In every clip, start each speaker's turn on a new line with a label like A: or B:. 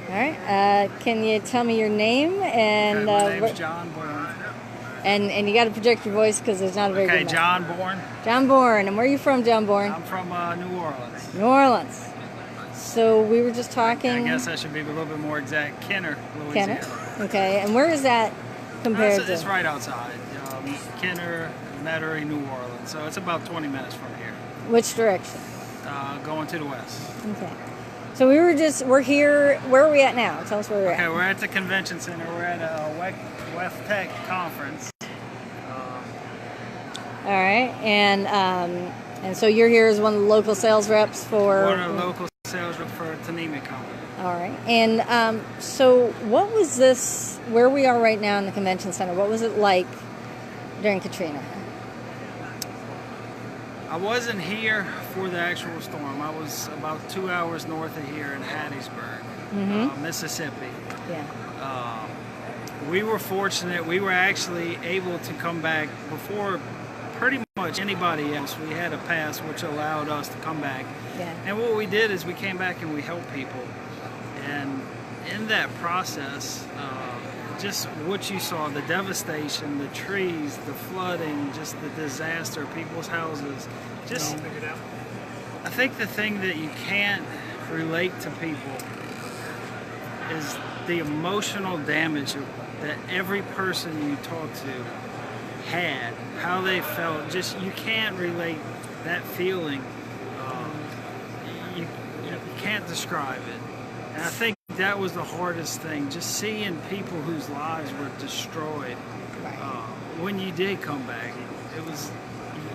A: All right. Can you tell me your name and
B: My name's John Borne.
A: and you got to project your voice because there's not a very good mic.
B: John Borne.
A: John Borne. And where are you from, John Borne?
B: I'm from New Orleans.
A: New Orleans. So we were just talking.
B: I guess I should be a little bit more exact. Kenner, Louisiana.
A: Kenner. Okay. And where is that compared to?
B: It's right outside. Kenner, Metairie, New Orleans. So it's about 20 minutes from here.
A: Which direction?
B: Going to the west.
A: Okay. So we're here. Where are we at now? Tell us where we're at.
B: Okay, we're at the convention center. We're at a WEFTEC conference.
A: All right, and so you're here as one of the local sales reps for.
B: One of the local sales reps for Tanimi Company.
A: All right, and so what was this? Where we are right now in the convention center? What was it like during Katrina?
B: I wasn't here for the actual storm. I was about 2 hours north of here in Hattiesburg, Mississippi.
A: Yeah.
B: We were fortunate. We were actually able to come back before pretty much anybody else. We had a pass which allowed us to come back.
A: Yeah.
B: And what we did is we came back and we helped people. And in that process, just what you saw, the devastation, the trees, the flooding, just the disaster, people's houses. Just, I think the thing that you can't relate to people is the emotional damage that every person you talk to had, how they felt. Just, you can't relate that feeling. You can't describe it. And I think that was the hardest thing, just seeing people whose lives were destroyed. When you did come back, it was,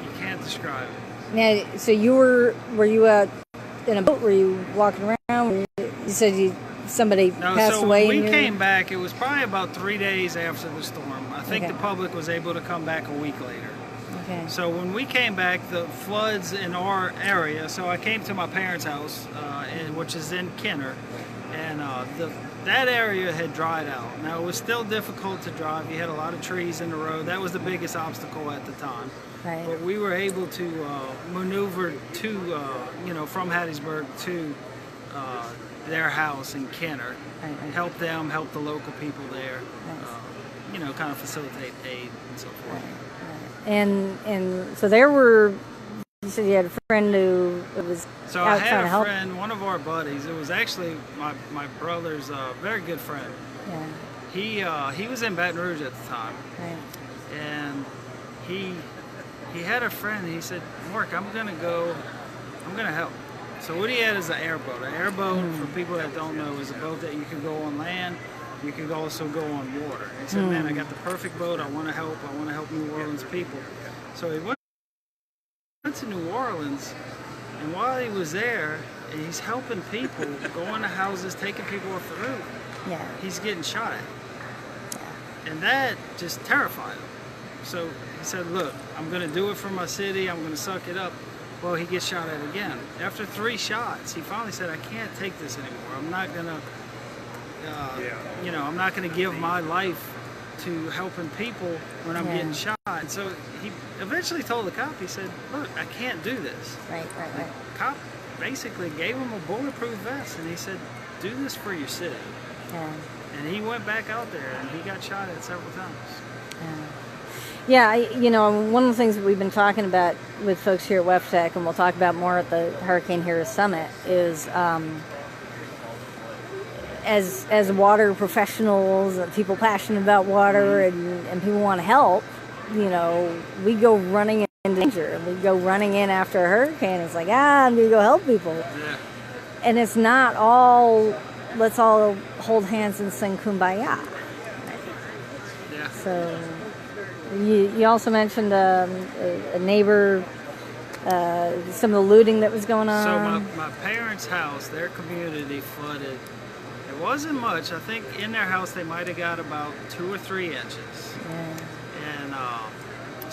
B: you can't describe it.
A: Now, so were you out in a boat? Were you walking around? You said somebody passed away?
B: When we came back, it was probably about 3 days after the storm. I think the public was able to come back a week later.
A: Okay.
B: So when we came back, the floods in our area, so I came to my parents' house, which is in Kenner, and that area had dried out. Now, it was still difficult to drive. You had a lot of trees in the road. That was the biggest obstacle at the time.
A: Right.
B: But we were able to maneuver from Hattiesburg to their house in Kenner, help them, help the local people there, kind of facilitate aid and so forth.
A: Right. And so there were. You said you had a friend who was
B: so
A: out
B: I
A: trying to help.
B: had a friend, one of our buddies. It was actually my brother's very good friend.
A: Yeah.
B: He was in Baton Rouge at the time, and he had a friend. And he said, "Mark, I'm gonna help." So what he had is an airboat. An airboat, for people that don't know, is a boat that you can go on land. You can also go on water. He said, "Man, I got the perfect boat. I want to help. I want to help New Orleans people." So he went to New Orleans, and while he was there, he's helping people, going to houses, taking people off the roof.
A: Yeah.
B: He's getting shot at. And that just terrified him. So he said, "Look, I'm going to do it for my city. I'm going to suck it up." Well, he gets shot at again. After 3 shots, he finally said, "I can't take this anymore. I'm not going to, I'm not going to give my life to helping people when I'm getting shot." So he eventually told the cop, he said, "Look, I can't do this."
A: Right.
B: The cop basically gave him a bulletproof vest, and he said, "Do this for your city."
A: Yeah.
B: And he went back out there, and he got shot at several times.
A: Yeah, one of the things that we've been talking about with folks here at WEFTEC, and we'll talk about more at the Hurricane Heroes Summit, is as water professionals, people passionate about water, and people want to help, we go running into danger, and we go running in after a hurricane. It's like, I'm going to go help people.
B: Yeah.
A: And it's not all, let's all hold hands and sing Kumbaya.
B: Yeah.
A: So you also mentioned a neighbor, some of the looting that was going on.
B: So my parents' house, their community flooded. It wasn't much. I think in their house they might have got about 2 or 3 inches.
A: Yeah.
B: And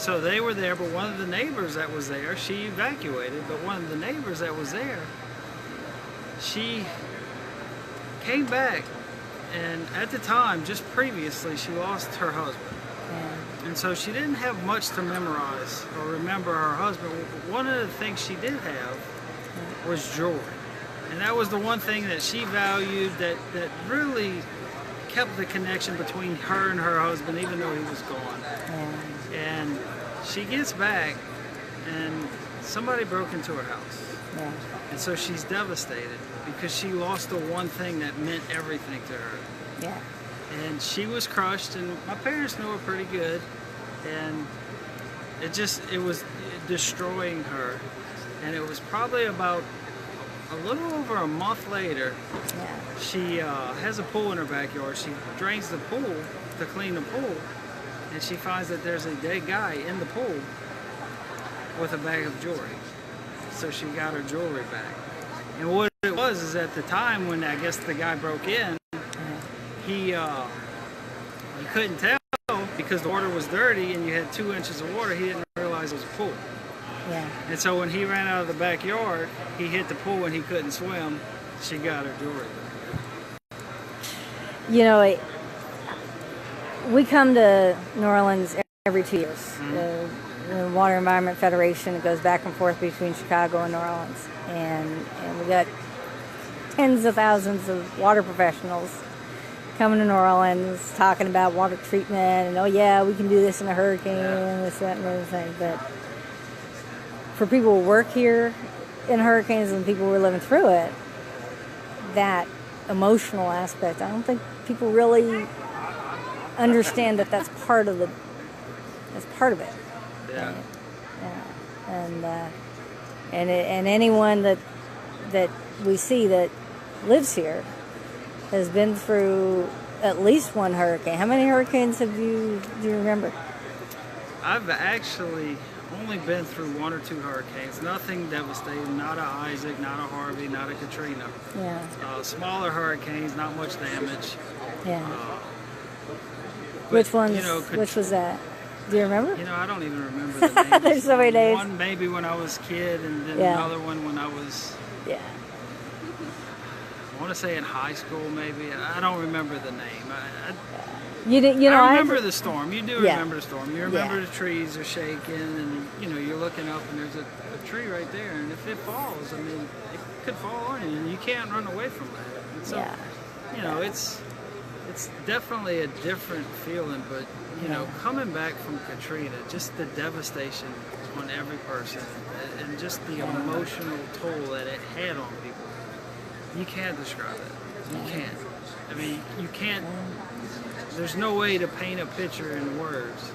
B: so they were there, but one of the neighbors that was there, she evacuated, but one of the neighbors that was there, she came back, and at the time, just previously, she lost her husband.
A: Yeah.
B: And so she didn't have much to memorize or remember her husband. One of the things she did have was jewelry. And that was the one thing that she valued that really kept the connection between her and her husband, even though he was gone.
A: Yeah.
B: And she gets back, and somebody broke into her house.
A: Yeah.
B: And so she's devastated because she lost the one thing that meant everything to her.
A: Yeah.
B: And she was crushed, and my parents knew her pretty good, and it was destroying her. And it was probably about a little over a month later,
A: Yeah.
B: she has a pool in her backyard. She drains the pool to clean the pool, and she finds that there's a dead guy in the pool with a bag of jewelry. So she got her jewelry back. And what it was is, at the time when I guess the guy broke in, he couldn't tell because the water was dirty and you had 2 inches of water. He didn't realize it was a pool.
A: Yeah.
B: And so when he ran out of the backyard, he hit the pool and he couldn't swim. She got her jewelry back.
A: You know, we come to New Orleans every 2 years.
B: Mm-hmm.
A: The Water Environment Federation, it goes back and forth between Chicago and New Orleans. And we got tens of thousands of water professionals coming to New Orleans talking about water treatment and, oh yeah, we can do this in a hurricane and this, that, and everything. But for people who work here in hurricanes and people who are living through it, that emotional aspect, I don't think people really understand that that's part of it.
B: Yeah.
A: Yeah. And anyone that we see that lives here has been through at least one hurricane. How many hurricanes do you remember?
B: I've actually only been through 1 or 2 hurricanes. Nothing devastating. Not a Isaac, not a Harvey, not a Katrina.
A: Yeah.
B: Smaller hurricanes, not much damage.
A: Yeah.
B: But,
A: Which ones?
B: you know,
A: Which was that? Do you remember?
B: You know, I don't even remember the names.
A: There's so many names.
B: One maybe when I was a kid, and then another one when I was,
A: Yeah.
B: I want to say in high school maybe. I don't remember the name.
A: I
B: I remember the storm. You do
A: Yeah.
B: remember the storm. You remember
A: Yeah.
B: the trees are shaking, and you know you're looking up, and there's a tree right there, and if it falls, I mean, it could fall on you, and you can't run away from that. And so, you know, it's definitely a different feeling, but you know, coming back from Katrina, just the devastation on every person, and just the emotional toll that it had on people, you can't describe it. You can't. I mean, you can't. There's no way to paint a picture in words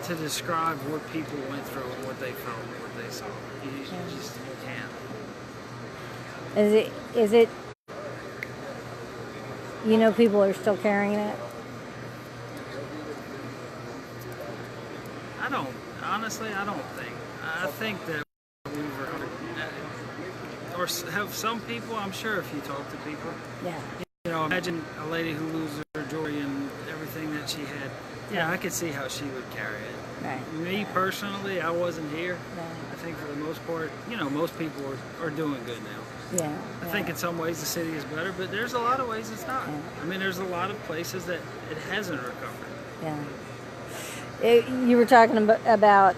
B: to describe what people went through and what they felt and what they saw. You can't.
A: Is it? You know, people are still carrying it.
B: Honestly, I don't think. I think that we were, or have some people. I'm sure if you talk to people, you know, imagine a lady who loses her jewelry and everything that she had. Yeah, I could see how she would carry it.
A: Right.
B: Me personally, I wasn't here.
A: Right.
B: I think for the most part, you know, most people are doing good now.
A: Yeah.
B: I think in some ways the city is better, but there's a lot of ways it's not.
A: Yeah.
B: I mean, there's a lot of places that it hasn't recovered.
A: Yeah. You were talking about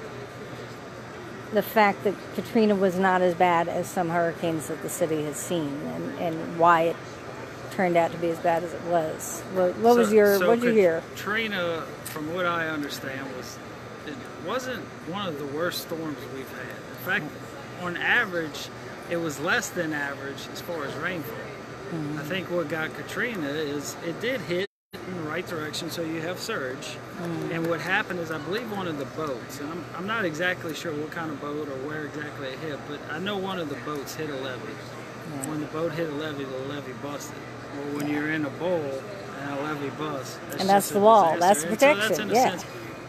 A: the fact that Katrina was not as bad as some hurricanes that the city has seen, and why it turned out to be as bad as it was. What did you hear?
B: Katrina, from what I understand, it wasn't one of the worst storms we've had. In fact, on average, it was less than average as far as rainfall. Mm-hmm. I think what got Katrina is it did hit in the right direction, so you have surge. Mm-hmm. And what happened is, I believe one of the boats, and I'm not exactly sure what kind of boat or where exactly it hit, but I know one of the boats hit a levee. Yeah. When the boat hit a levee, the levee busted. Well, when you're in a bowl and a levee busts,
A: that's the wall.
B: Disaster.
A: That's the protection.
B: So that's in a sense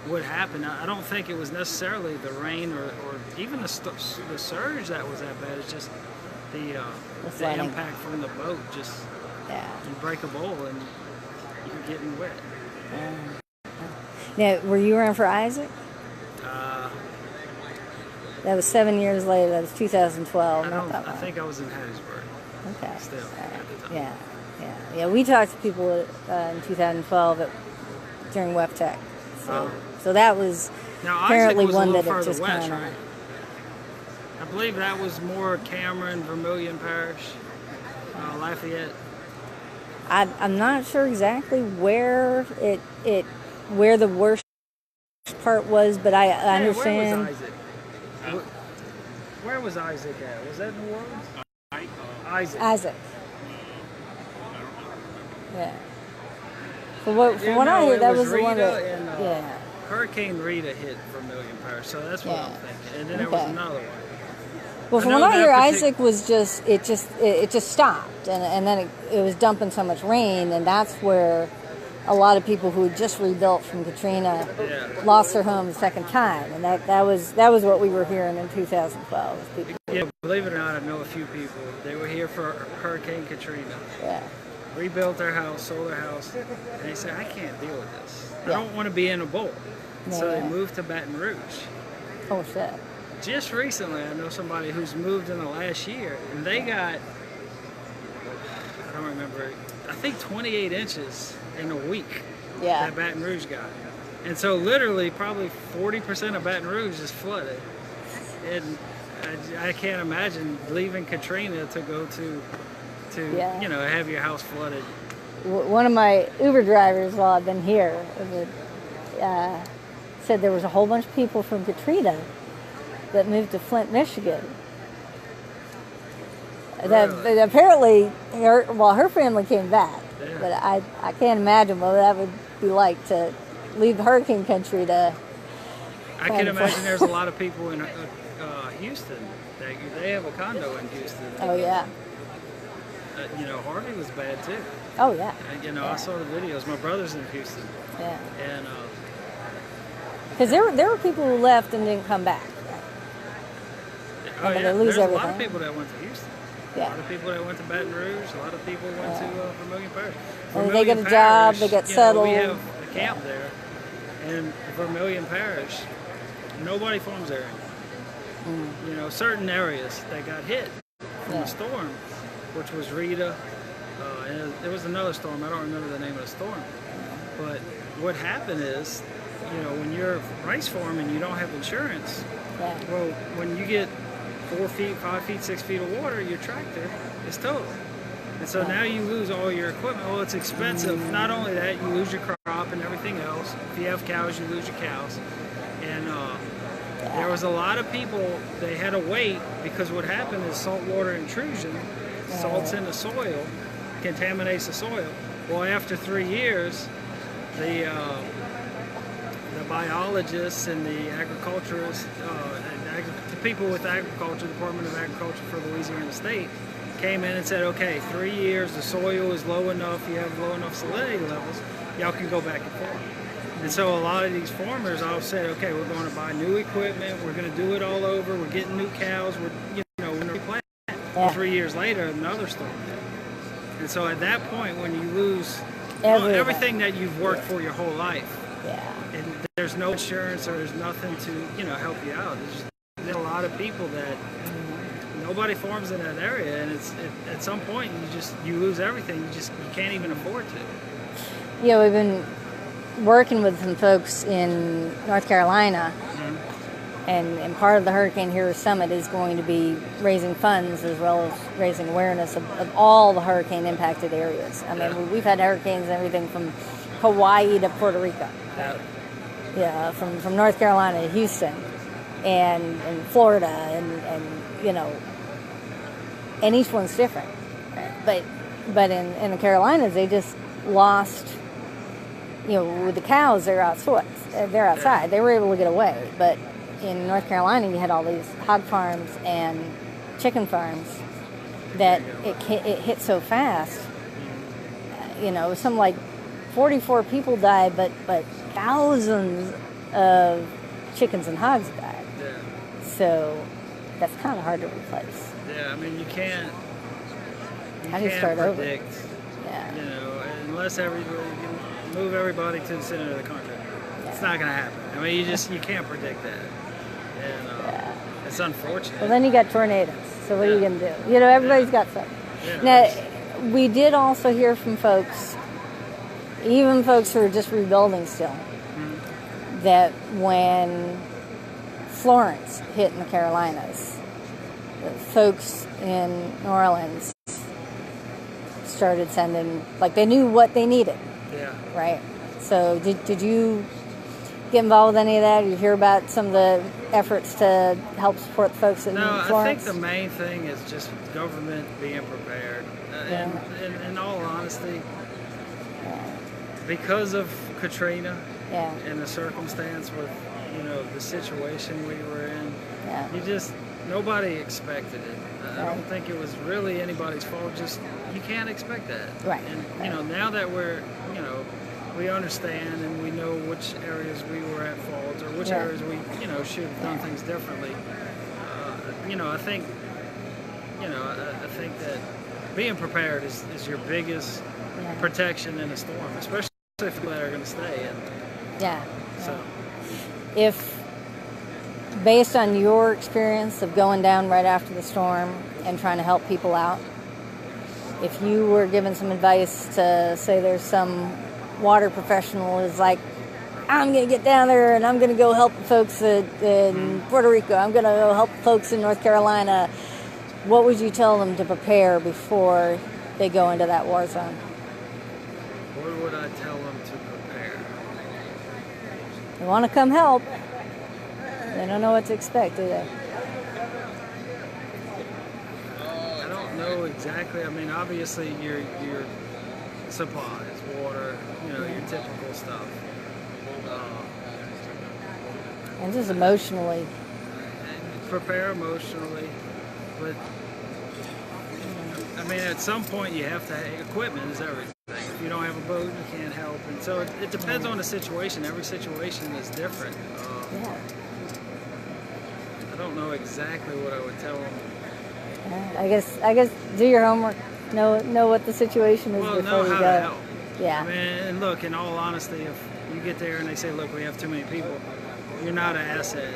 B: what happened. I don't think it was necessarily the rain or even the surge that was that bad. It's just the impact from the boat. Just you break a bowl and you're getting wet.
A: Now, were you around for Isaac? That was 7 years later. That was 2012.
B: I think I was in Hattiesburg.
A: Okay.
B: Still at the time.
A: Yeah. We talked to people in 2012 during WEFTEC. So that was
B: now,
A: apparently
B: Isaac was
A: one
B: a
A: that
B: little
A: it just
B: further west,
A: kind of.
B: right? I believe that was more Cameron, Vermilion Parish, Lafayette.
A: I'm not sure exactly where where the worst part was, but I understand.
B: Where was Isaac? Where was Isaac at? Was that New Orleans? Isaac.
A: Yeah. From what I hear, that was the one that.
B: And, Hurricane Rita hit Vermilion Parish, so that's what I'm thinking. And then there was another one.
A: Well, from what I hear, Isaac was just stopped, and then it was dumping so much rain, and that's where a lot of people who had just rebuilt from Katrina lost their homes a second time, and that was what we were hearing in 2012. People.
B: Yeah, believe it or not, I know a few people. They were here for Hurricane Katrina.
A: Yeah.
B: Rebuilt their house, sold their house, and they said, "I can't deal with this. I don't want to be in a bowl."
A: Yeah.
B: So they moved to Baton Rouge.
A: Oh shit.
B: Just recently, I know somebody who's moved in the last year, and they got, I don't remember, I think 28 inches in a week that Baton Rouge got. And so literally probably 40% of Baton Rouge is flooded. And I can't imagine leaving Katrina to go to have your house flooded.
A: One of my Uber drivers while I've been here said there was a whole bunch of people from Katrina that moved to Flint, Michigan. That apparently, her family came back, but I can't imagine what that would be like to leave hurricane country to.
B: I can imagine there's a lot of people in Houston. They have a condo in Houston.
A: Oh yeah.
B: Harvey was bad too.
A: Oh yeah.
B: I saw the videos. My brother's in Houston.
A: Yeah.
B: And
A: because there were people who left and didn't come back.
B: There's a lot of people that went to Houston.
A: Yeah.
B: A lot of people that went to Baton Rouge. A lot of people went to Vermilion Parish.
A: And they get a job, they get settled.
B: We have a camp there. And Vermilion Parish, nobody farms there anymore. Certain areas that got hit from a storm, which was Rita. And there was another storm. I don't remember the name of the storm. But what happened is, when you're rice farming, you don't have insurance.
A: Yeah.
B: Well, when you get 4 feet, 5 feet, 6 feet of water, your tractor is totaled. And so now you lose all your equipment. Well, it's expensive. Not only that, you lose your crop and everything else. If you have cows, you lose your cows. And there was a lot of people, they had to wait because what happened is saltwater intrusion, salts in the soil, contaminates the soil. Well, after 3 years, the biologists and the agriculturists, the people with the agriculture, Department of Agriculture for Louisiana State, came in and said, okay, 3 years, the soil is low enough, you have low enough salinity levels, y'all can go back and forth. And so a lot of these farmers all said, okay, we're going to buy new equipment, we're going to do it all over, we're getting new cows, we're going to replant. Yeah. 3 years later, another storm hit. And so at that point, when you lose everything that you've worked for your whole life, and there's no insurance or there's nothing to help you out. There's a lot of people that nobody farms in that area, and at some point you lose everything. You can't even afford to.
A: Yeah, we've been working with some folks in North Carolina, and part of the Hurricane Hero Summit is going to be raising funds as well as raising awareness of all the hurricane impacted areas. I mean, we've had hurricanes and everything from Hawaii to Puerto Rico. Yeah, from North Carolina to Houston and Florida and each one's different. But in the Carolinas, they just lost, with the cows, they're outside. They were able to get away. But in North Carolina, you had all these hog farms and chicken farms that it hit so fast. Some like 44 people died, but thousands of chickens and hogs died.
B: Yeah.
A: So that's kind of hard to replace.
B: Yeah, I mean, you can't
A: start
B: predict,
A: over? Yeah.
B: Unless everybody can move everybody to the center of the country. Yeah. It's not going to happen. I mean, you can't predict that. And it's unfortunate.
A: Well, then you got tornadoes. So what are you going to do? Everybody's got something. Yeah, now, we did also hear from folks, even folks who are just rebuilding still, that when Florence hit in the Carolinas, folks in New Orleans started sending, like, they knew what they needed.
B: Yeah.
A: Right? So did you get involved with any of that? Did you hear about some of the efforts to help support the folks in Florence?
B: No, I think the main thing is just government being prepared. And in all honesty, because of Katrina and the circumstance with, the situation we were in, nobody expected it. I don't think it was really anybody's fault. Just, you can't expect that.
A: Right.
B: And, now that we're, we understand and we know which areas we were at fault or which areas we, should have done things differently. I think, I think that being prepared is your biggest protection in a storm, especially if people that are going to stay. So,
A: if based on your experience of going down right after the storm and trying to help people out, if you were given some advice to say there's some water professional who's like, I'm going to get down there and I'm going to go help the folks in Puerto Rico, I'm going to go help folks in North Carolina, what would you tell them to prepare before they go into that war zone?
B: What would I tell them to prepare?
A: They want to come help. They don't know what to expect, do they?
B: I don't know exactly. I mean, obviously your supplies, water, your typical stuff.
A: And just emotionally.
B: And prepare emotionally, but I mean, at some point you have to have equipment is everything. If you don't have a boat, you can't help. And so it depends on the situation. Every situation is different. I don't know exactly what I would tell them.
A: I guess do your homework. Know what the situation is before you go.
B: Know how to help.
A: Yeah.
B: I mean, and look, in all honesty, if you get there and they say, look, we have too many people, you're not an asset.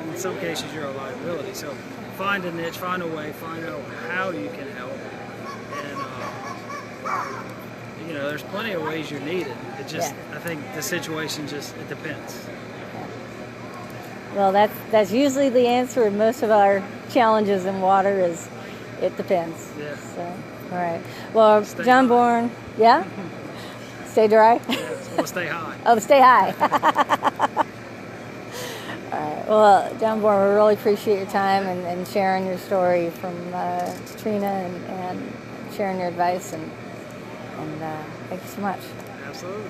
B: In some cases, you're a liability. So find a niche, find a way, find out how you can help. And, there's plenty of ways you're needed. It just, I think the situation it depends.
A: Well, that's usually the answer in most of our challenges in water is it depends.
B: Yeah.
A: So, all right. Well,
B: Stay
A: John
B: high.
A: Borne, stay dry?
B: Yeah, we'll stay high.
A: Oh, stay high. All right. Well, John Borne, we really appreciate your time and sharing your story from Katrina and sharing your advice and thank you so much.
B: Absolutely.